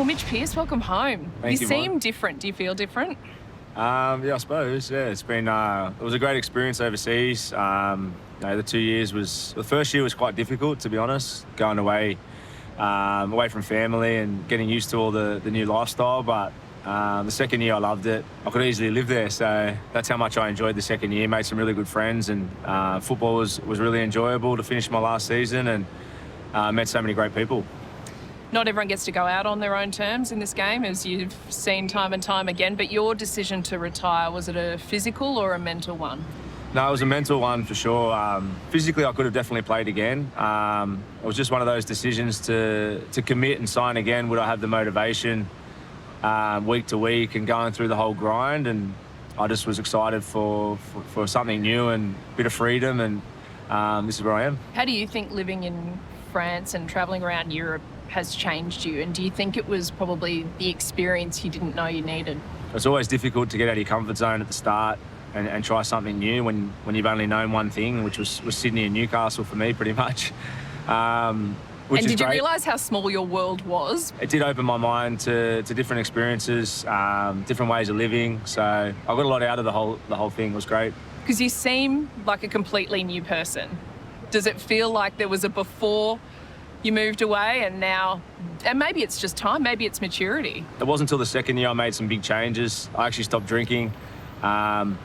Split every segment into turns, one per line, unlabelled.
Well, Mitch Pearce, welcome home.
Thank
you
you,
seem
Mike.
different. Do you feel different?
Yeah, I suppose. Yeah, it's been. It was a great experience overseas. The 2 years was. The first year was quite difficult, to be honest, going away, away from family and getting used to all the new lifestyle. But the second year, I loved it. I could easily live there, so that's how much I enjoyed the second year. Made some really good friends, and football was really enjoyable to finish my last season, and met so many great people.
Not everyone gets to go out on their own terms in this game, as you've seen time and time again, but your decision to retire, was it a physical or a mental one?
No, it was a mental one for sure. Physically, I could have definitely played again. It was just one of those decisions to commit and sign again. Would I have the motivation week to week and going through the whole grind? And I just was excited for something new and a bit of freedom, and this is where I am.
How do you think living in France and travelling around Europe has changed you? And do you think it was probably the experience you didn't know you needed?
It's always difficult to get out of your comfort zone at the start and try something new when you've only known one thing, which was Sydney and Newcastle for me, pretty much.
And did you realise how small your world was?
It did open my mind to different experiences, different ways of living. So I got a lot out of the whole thing. It was great.
Because you seem like a completely new person. Does it feel like there was a before you moved away and now, and maybe it's just time, maybe it's maturity?
It wasn't until the second year I made some big changes. I actually stopped drinking. Had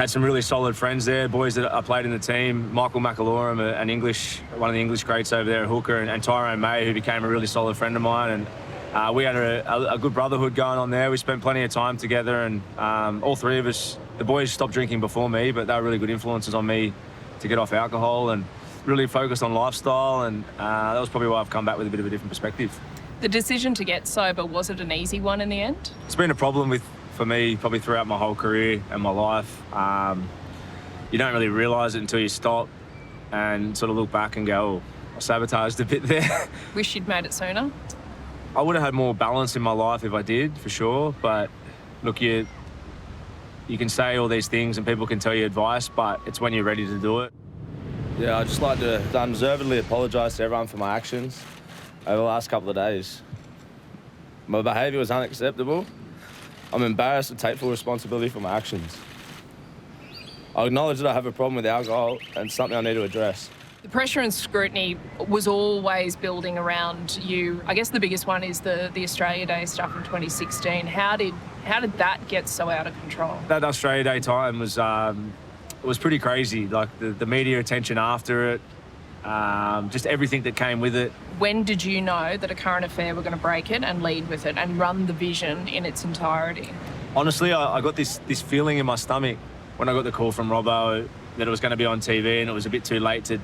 some really solid friends there, boys that I played in the team. Michael McAlorum, one of the English greats over there at hooker, and Tyrone May, who became a really solid friend of mine. And we had a good brotherhood going on there. We spent plenty of time together, and all three of us, the boys stopped drinking before me, but they were really good influences on me to get off alcohol and really focused on lifestyle, and that was probably why I've come back with a bit of a different perspective.
The decision to get sober, was it an easy one in the end?
It's been a problem for me probably throughout my whole career and my life. You don't really realise it until you stop and sort of look back and go, oh, I sabotaged a bit there.
Wish you'd made it sooner?
I would have had more balance in my life if I did, for sure. But look, you can say all these things and people can tell you advice, but it's when you're ready to do it. Yeah, I'd just like to undeservedly apologise to everyone for my actions over the last couple of days. My behaviour was unacceptable. I'm embarrassed to take full responsibility for my actions. I acknowledge that I have a problem with alcohol and something I need to address.
The pressure and scrutiny was always building around you. I guess the biggest one is the Australia Day stuff in 2016. How did that get so out of control? That
Australia Day time was pretty crazy. Like the media attention after it, just everything that came with it.
When did you know that a current affair were going to break it and lead with it and run the vision in its entirety?
Honestly, I got this feeling in my stomach when I got the call from Robbo that it was going to be on TV and it was a bit too late to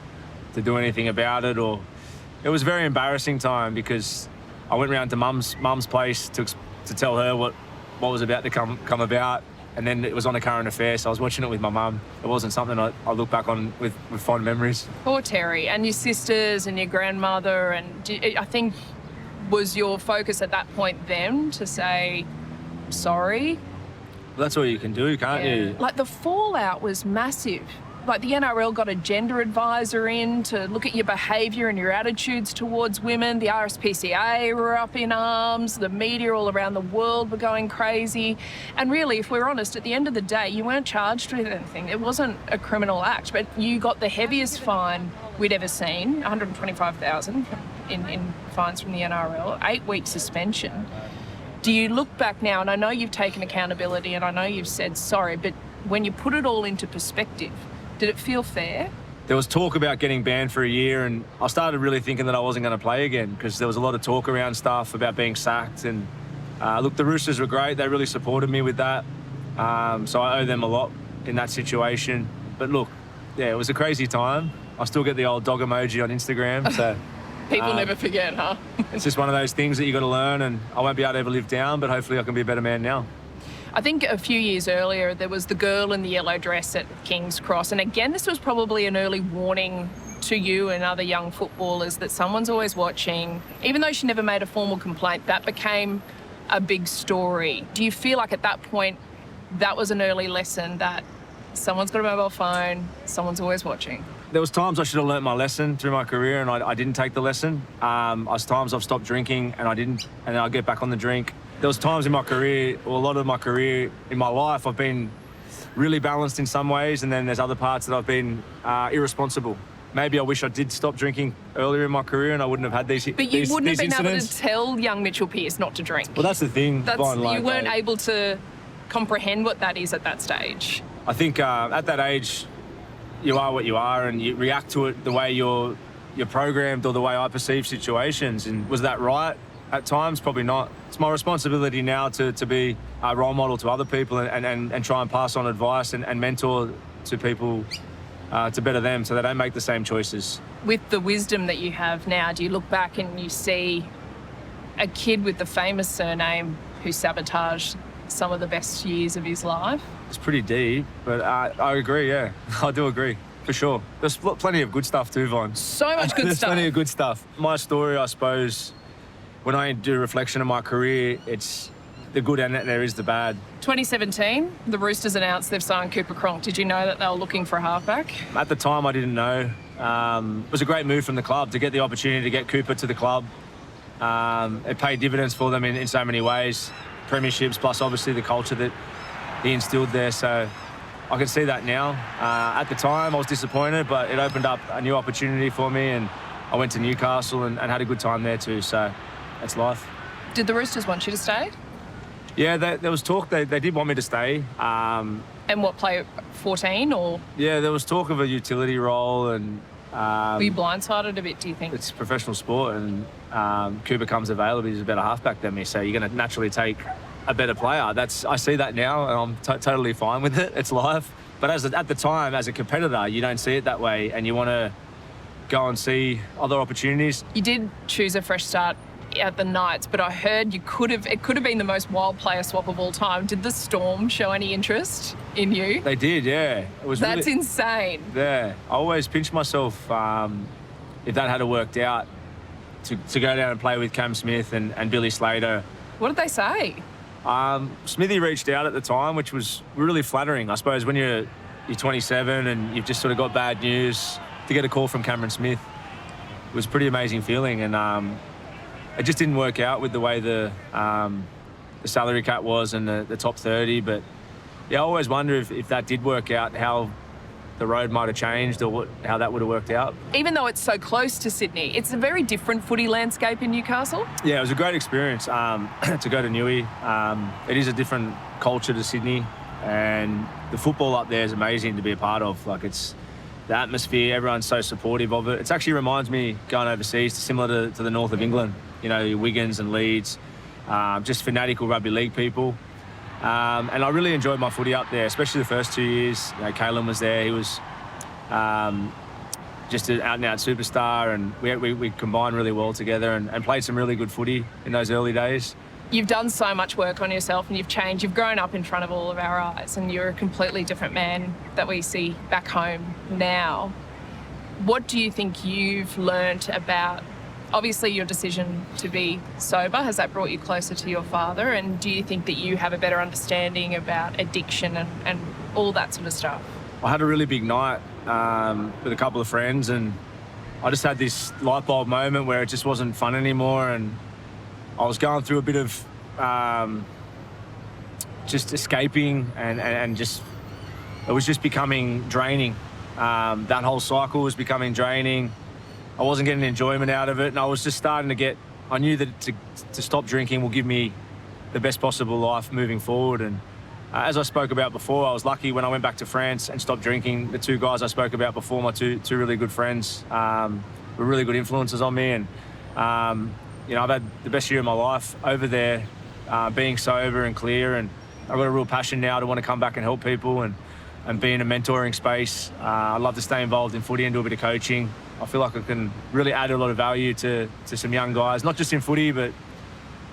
do anything about it. Or it was a very embarrassing time because I went round to Mum's place to tell her what was about to come about. And then it was on a current affair, so I was watching it with my mum. It wasn't something I look back on with fond memories.
Poor Terry, and your sisters and your grandmother, and I think, was your focus at that point then to say sorry?
Well, that's all you can do, can't you?
Like, the fallout was massive. Like, the NRL got a gender advisor in to look at your behaviour and your attitudes towards women. The RSPCA were up in arms. The media all around the world were going crazy. And really, if we're honest, at the end of the day, you weren't charged with anything. It wasn't a criminal act, but you got the heaviest fine we'd ever seen, $125,000 in fines from the NRL, 8-week suspension. Do you look back now, and I know you've taken accountability and I know you've said sorry, but when you put it all into perspective, did it feel fair?
There was talk about getting banned for a year, and I started really thinking that I wasn't going to play again because there was a lot of talk around stuff about being sacked. And look, the Roosters were great. They really supported me with that. So I owe them a lot in that situation. But look, yeah, it was a crazy time. I still get the old dog emoji on Instagram. So
People never forget, huh?
It's just one of those things that you got to learn, and I won't be able to ever live down, but hopefully I can be a better man now.
I think a few years earlier, there was the girl in the yellow dress at King's Cross. And again, this was probably an early warning to you and other young footballers that someone's always watching. Even though she never made a formal complaint, that became a big story. Do you feel like at that point, that was an early lesson that someone's got a mobile phone, someone's always watching?
There was times I should have learnt my lesson through my career, and I didn't take the lesson. There's times I've stopped drinking and I didn't, and then I get back on the drink. There was times in my career, or a lot of my career in my life, I've been really balanced in some ways, and then there's other parts that I've been irresponsible. Maybe I wish I did stop drinking earlier in my career and I wouldn't have had these
But you wouldn't have been
incidents.
able to tell young Mitchell Pearce not to drink.
Well, that's the thing.
You weren't able to comprehend what that is at that stage.
I think at that age, you are what you are, and you react to it the way you're programmed, or the way I perceive situations. And was that right? At times, probably not. It's my responsibility now to be a role model to other people and try and pass on advice and mentor to people to better them so they don't make the same choices.
With the wisdom that you have now, do you look back and you see a kid with the famous surname who sabotaged some of the best years of his life?
It's pretty deep, but I agree, yeah. I do agree, for sure. There's plenty of good stuff too, Vaughn.
So much good
There's
stuff.
plenty of good stuff. My story, I suppose, when I do reflection of my career, it's the good and there is the bad.
2017, the Roosters announced they've signed Cooper Cronk. Did you know that they were looking for a halfback?
At the time, I didn't know. It was a great move from the club to get the opportunity to get Cooper to the club. It paid dividends for them in so many ways. Premierships, plus obviously the culture that he instilled there. So I can see that now. At the time, I was disappointed, but it opened up a new opportunity for me, and I went to Newcastle and had a good time there too. So that's life.
Did the Roosters want you to stay?
Yeah, there was talk. They did want me to stay.
And what, play 14 or?
Yeah, there was talk of a utility role, and
Were you blindsided a bit, do you think?
it's professional sport, and Cooper comes available. He's a better halfback than me, so you're going to naturally take a better player. I see that now, and I'm totally fine with it. It's life. But at the time, as a competitor, you don't see it that way, and you want to go and see other opportunities.
You did choose a fresh start at the Knights, but I heard it could have been the most wild player swap of all time. Did the Storm show any interest in you?
They did, yeah. It was
That's
really,
insane.
yeah. I always pinch myself if that had worked out to go down and play with Cam Smith and Billy Slater.
What did they say?
Smithy reached out at the time, which was really flattering. I suppose when you're 27 and you've just sort of got bad news, to get a call from Cameron Smith was a pretty amazing feeling. And it just didn't work out with the way the salary cap was and the top 30. But yeah, I always wonder if that did work out, how the road might have changed or how that would have worked out.
Even though it's so close to Sydney, it's a very different footy landscape in Newcastle.
Yeah, it was a great experience to go to Newey. It is a different culture to Sydney, and the football up there is amazing to be a part of. Like, it's the atmosphere, everyone's so supportive of it. It actually reminds me, going overseas, similar to the north of England, you know, your Wiggins and Leeds, just fanatical rugby league people. And I really enjoyed my footy up there, especially the first 2 years. You know, Kalen was there. He was just an out-and-out superstar, and we combined really well together and played some really good footy in those early days.
You've done so much work on yourself and you've changed. You've grown up in front of all of our eyes, and you're a completely different man that we see back home now. What do you think you've learnt about, obviously, your decision to be sober? Has that brought you closer to your father? And do you think that you have a better understanding about addiction and all that sort of stuff?
I had a really big night with a couple of friends, and I just had this light bulb moment where it just wasn't fun anymore, and I was going through a bit of just escaping and just, it was just becoming draining. That whole cycle was becoming draining. I wasn't getting enjoyment out of it, and I was just starting to get, I knew that to stop drinking will give me the best possible life moving forward. And as I spoke about before, I was lucky when I went back to France and stopped drinking. The two guys I spoke about before, my two really good friends, were really good influences on me. And you know, I've had the best year of my life over there, being sober and clear, and I've got a real passion now to want to come back and help people and be in a mentoring space. I love to stay involved in footy and do a bit of coaching. I feel like I can really add a lot of value to some young guys, not just in footy, but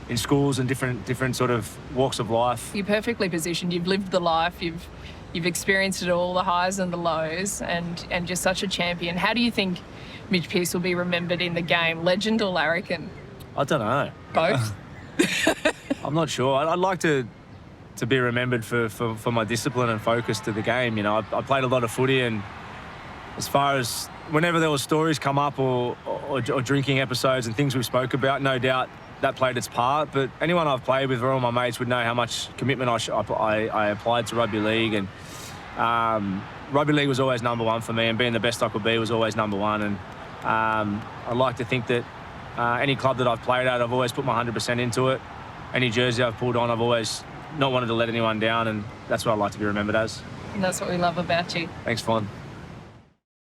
in schools and different sort of walks of life.
You're perfectly positioned. You've lived the life. You've experienced it all, the highs and the lows, and you're such a champion. How do you think Mitch Pearce will be remembered in the game? Legend or larrikin?
I don't know.
Both?
I'm not sure. I'd like to be remembered for my discipline and focus to the game. You know, I played a lot of footy, and as far as whenever there were stories come up or drinking episodes and things we spoke about, no doubt that played its part. But anyone I've played with or all my mates would know how much commitment I applied to rugby league. And rugby league was always number one for me, and being the best I could be was always number one. And I like to think that any club that I've played at, I've always put my 100% into it. Any jersey I've pulled on, I've always not wanted to let anyone down, and that's what I like to be remembered as.
And that's what we love about you.
Thanks, Fawn.